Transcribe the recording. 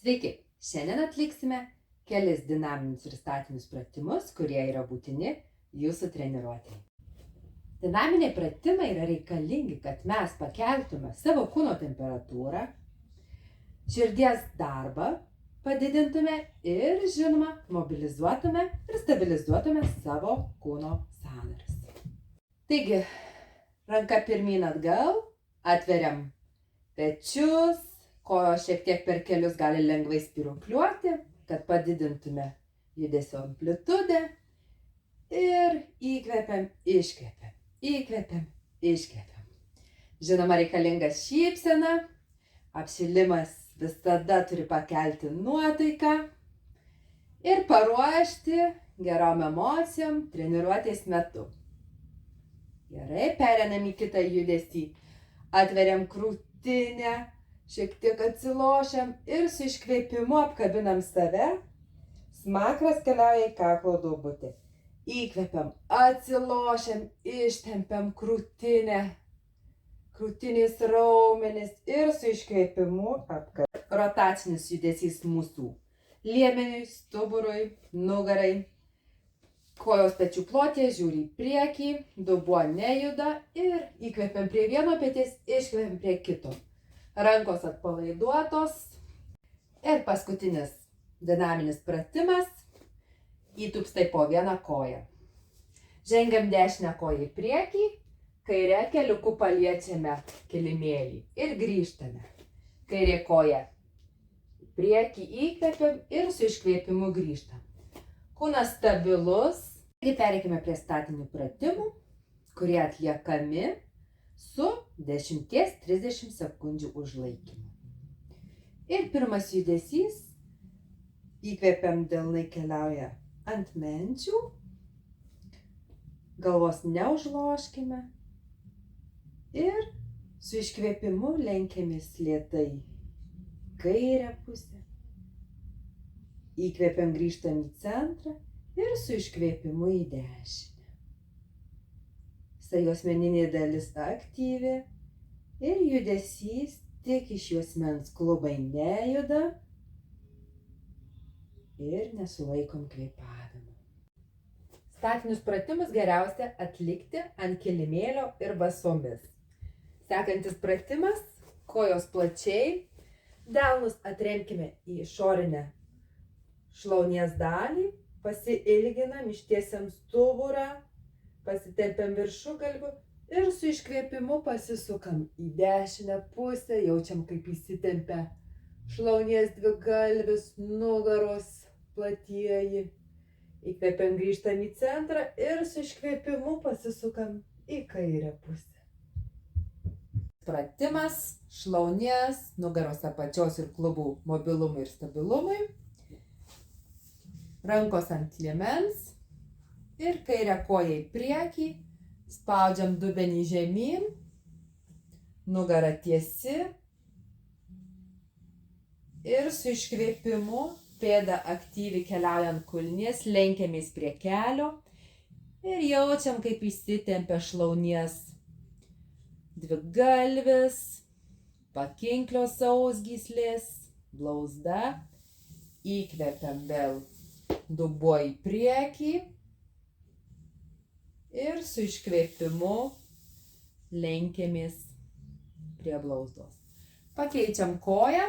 Sveiki! Šiandien atliksime kelis dinaminius ir statinius pratimus, kurie yra būtini jūsų treniruotei. Dinaminiai pratimai yra reikalingi, kad mes pakeltume savo kūno temperatūrą, širdies darbą padidintume ir, žinoma, mobilizuotume ir stabilizuotume savo kūno sąnarius. Taigi, ranka pirmyn atgal, atveriam pečius, kojos šiek tiek per kelius gali lengvai spiruliuoti, kad padidintume judesio amplitudę. Ir įkvepiam, iškvepiam, įkvepiam, iškvepiam. Žinoma, reikalinga šypsena, apšilimas visada turi pakelti nuotaiką ir paruošti gerom emocijom treniruotės metu. Gerai, pereinam į kitą judesį. Atveriam krūtinę, šiek tiek atsilošiam ir su iškvėpimu apkabinam save. Smakras keliauja į kaklo duobutę. Įkvepiam, atsilošiam, ištempiam krūtinę, krūtinės raumenis ir su iškvėpimu apkabinam. Rotacinis judesys mūsų liemeniui, stuburui, nugarai. Kojos pečių plotyje žiūri į priekį, dubuo nejuda ir įkvepiam prie vieno peties, iškvepiam prie kito. Rankos atpalaiduotos. Ir paskutinis dinaminis pratimas. Įtūpstai po vieną koją. Žengiam dešinę koją į priekį, kairę keliuku paliečiame kilimėlį ir grįžtame. Kairė koja į priekį įkvepiam ir su iškvėpimu grįžtam. Kūnas stabilus. Ir pereikime prie statinių pratimų, kurie atliekami su 10-30 sekundžių užlaikymu. Ir pirmas judesys. Įkvepiam, delnai keliauja ant menčių. Galvos neužloškime. Ir su iškvėpimu lenkiamės lėtai kairę pusę. Įkvepiam, grįžtam į centrą. Ir su iškvėpimu į dešinę. Juosmeninė dalis aktyvi ir judesys tik iš juosmens klubai nejuda ir nesulaikom kvėpavimo. Statinius pratimus geriausia atlikti ant kilimėlio ir basomis. Sekantis pratimas, kojos plačiai, delnus atremkime į išorinę šlaunies dalį. Pasiilginam, ištiesiam stuburą, pasitempiam viršugalviu ir su iškvėpimu pasisukam į dešinę pusę, jaučiam kaip įsitempia šlaunies dvigalvis, nugaros platieji. Įkvepiam, grįžtam į centrą ir su iškvėpimu pasisukam į kairę pusę. Pratimas šlaunies, nugaros apačios ir klubų mobilumui ir stabilumui. Rankos ant liemens ir kairę koją į priekį, spaudžiam dubenį žemyn, nugara tiesi ir su iškvėpimu pėda aktyviai keliauja ant kulnies, lenkiamės prie kelio ir jaučiam kaip įsitempia šlaunies dvigalvis, pakinklio sausgyslės, blauzda, įkvepiam vėl. Dubuo į priekį ir su iškvėpimu lenkiamės prie blauzdos. Pakeičiam koją